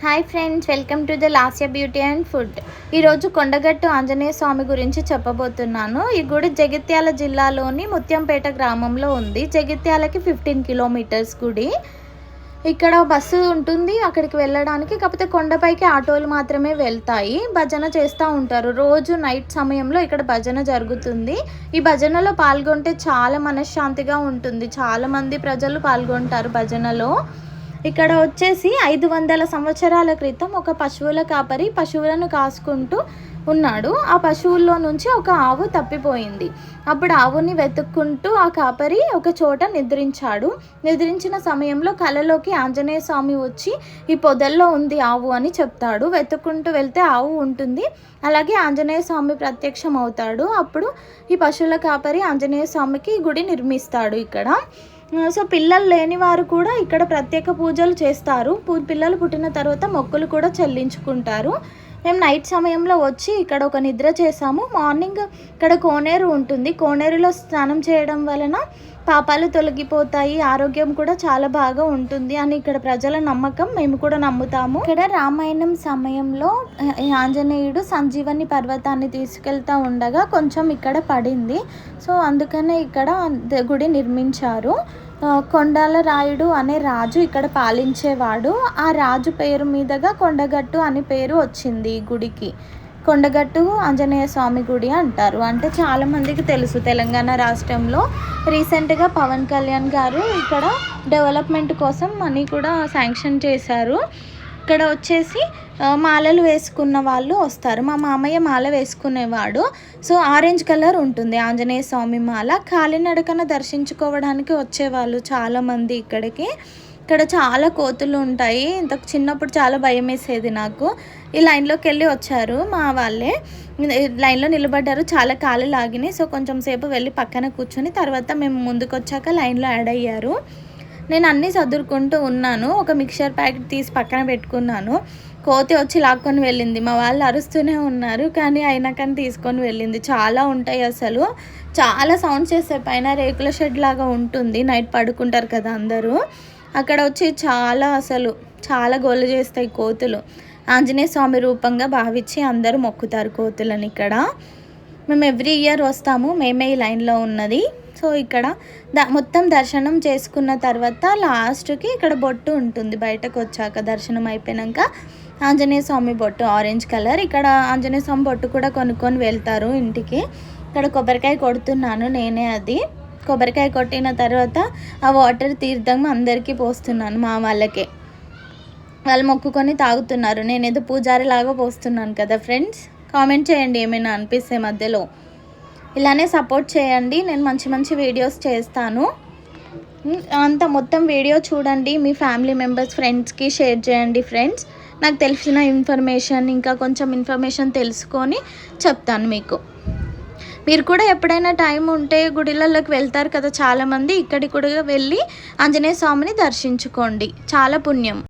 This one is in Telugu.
Hi friends, welcome to the Lasya beauty and food. ఈరోజు కొండగట్టు ఆంజనేయ స్వామి గురించి చెప్పబోతున్నాను. ఈ గుడి జగిత్యాల జిల్లాలోని ముత్యంపేట గ్రామంలో ఉంది. జగిత్యాలకి 15 కిలోమీటర్స్ గుడి. ఇక్కడ బస్సు ఉంటుంది అక్కడికి వెళ్ళడానికి. కాకపోతే కొండపైకి ఆటోలు మాత్రమే వెళ్తాయి. భజన చేస్తూ ఉంటారు. రోజు నైట్ సమయంలో ఇక్కడ భజన జరుగుతుంది. ఈ భజనలో పాల్గొంటే చాలా మనశ్శాంతిగా ఉంటుంది. చాలామంది ప్రజలు పాల్గొంటారు భజనలో. ఇక్కడ వచ్చేసి 500 సంవత్సరాల క్రితం ఒక పశువుల కాపరి పశువులను కాసుకుంటూ ఉన్నాడు. ఆ పశువుల్లో నుంచి ఒక ఆవు తప్పిపోయింది. అప్పుడు ఆవుని వెతుక్కుంటూ ఆ కాపరి ఒక చోట నిద్రించాడు. నిద్రించిన సమయంలో కలలోకి ఆంజనేయ స్వామి వచ్చి ఈ పొదల్లో ఉంది ఆవు అని చెప్తాడు. వెతుక్కుంటూ వెళ్తే ఆవు ఉంటుంది. అలాగే ఆంజనేయ స్వామి ప్రత్యక్షం అవుతాడు. అప్పుడు ఈ పశువుల కాపరి ఆంజనేయ స్వామికి గుడి నిర్మిస్తాడు ఇక్కడ. సో పిల్లలు లేని వారు కూడా ఇక్కడ ప్రత్యేక పూజలు చేస్తారు. పిల్లలు పుట్టిన తర్వాత మొక్కులు కూడా చెల్లించుకుంటారు. మేము నైట్ సమయంలో వచ్చి ఇక్కడ ఒక నిద్ర చేసాము. మార్నింగ్ ఇక్కడ కోనేరు ఉంటుంది. కోనేరులో స్నానం చేయడం వలన పాపాలు తొలగిపోతాయి, ఆరోగ్యం కూడా చాలా బాగా ఉంటుంది అని ఇక్కడ ప్రజల నమ్మకం. మేము కూడా నమ్ముతాము. ఇక్కడ రామాయణం సమయంలో ఆంజనేయుడు సంజీవని పర్వతాన్ని తీసుకెళ్తూ ఉండగా కొంచెం ఇక్కడ పడింది. సో అందుకనే ఇక్కడ గుడి నిర్మించారు. కొండాల రాయుడు అనే రాజు ఇక్కడ పాలించేవాడు. ఆ రాజు పేరు మీదుగా కొండగట్టు అని పేరు వచ్చింది ఈ గుడికి. కొండగట్టు ఆంజనేయ స్వామి గుడి అంటారు. అంటే చాలామందికి తెలుసు. తెలంగాణ రాష్ట్రంలో రీసెంట్గా పవన్ కళ్యాణ్ గారు ఇక్కడ డెవలప్మెంట్ కోసం మనీ కూడా శాంక్షన్ చేశారు. ఇక్కడ వచ్చేసి మాలలు వేసుకున్న వాళ్ళు వస్తారు. మా మామయ్య మాల వేసుకునేవాడు. సో ఆరెంజ్ కలర్ ఉంటుంది ఆంజనేయ స్వామి మాల. కాలినడకన దర్శించుకోవడానికి వచ్చేవాళ్ళు చాలామంది ఇక్కడికి. ఇక్కడ చాలా కోతులు ఉంటాయి. ఇంతకు చిన్నప్పుడు చాలా భయం వేసేది నాకు. ఈ లైన్లోకి వెళ్ళి వచ్చారు మా వాళ్ళే. లైన్లో నిలబడ్డారు. చాలా కాళ్ళు లాగినాయి. సో కొంచెం సేపు వెళ్ళి పక్కన కూర్చొని తర్వాత మేము ముందుకు వచ్చాక లైన్లో యాడ్ అయ్యారు. నేను అన్నీ చదువుకుంటూ ఉన్నాను. ఒక మిక్చర్ ప్యాకెట్ తీసి పక్కన పెట్టుకున్నాను. కోతి వచ్చి లాక్కొని వెళ్ళింది. మా వాళ్ళు అరుస్తూనే ఉన్నారు, కానీ అయినా కానీ తీసుకొని వెళ్ళింది. చాలా ఉంటాయి అసలు. చాలా సౌండ్స్ చేస్తాయి. పైన రేకుల షెడ్ లాగా ఉంటుంది. నైట్ పడుకుంటారు కదా అందరూ. అక్కడ వచ్చి చాలా గోల చేస్తాయి కోతులు. ఆంజనేయ స్వామి రూపంగా భావించి అందరూ మొక్కుతారు కోతులని ఇక్కడ. మేము ఎవ్రీ ఇయర్ వస్తాము. మేమే ఈ లైన్లో ఉన్నది. సో ఇక్కడ మొత్తం దర్శనం చేసుకున్న తర్వాత లాస్ట్కి ఇక్కడ బొట్టు ఉంటుంది. బయటకు వచ్చాక దర్శనం అయిపోయాక ఆంజనేయ స్వామి బొట్టు ఆరెంజ్ కలర్. ఇక్కడ ఆంజనేయ స్వామి బొట్టు కూడా కొనుక్కొని వెళ్తారు ఇంటికి. ఇక్కడ కొబ్బరికాయ కొడుతున్నాను నేనే. అది కొబ్బరికాయ కొట్టిన తర్వాత ఆ వాటర్ తీర్థం అందరికీ పోస్తున్నాను. మా వాళ్ళకే వాళ్ళు మొక్కుకొని తాగుతున్నారు. నేనేదో పూజారి లాగా పోస్తున్నాను కదా ఫ్రెండ్స్. కామెంట్ చేయండి ఏమైనా అనిపిస్తే మధ్యలో. ఇలానే సపోర్ట్ చేయండి. నేను మంచి మంచి వీడియోస్ చేస్తాను. మొత్తం వీడియో చూడండి. మీ ఫ్యామిలీ మెంబర్స్ ఫ్రెండ్స్కి షేర్ చేయండి ఫ్రెండ్స్. నాకు తెలిసిన ఇన్ఫర్మేషన్ ఇంకా కొంచెం ఇన్ఫర్మేషన్ తెలుసుకొని చెప్తాను మీకు. మీరు కూడా ఎప్పుడైనా టైం ఉంటే గుడిలలోకి వెళ్తారు కదా చాలామంది. ఇక్కడికి కూడా వెళ్ళి ఆంజనేయ స్వామిని దర్శించుకోండి. చాలా పుణ్యం.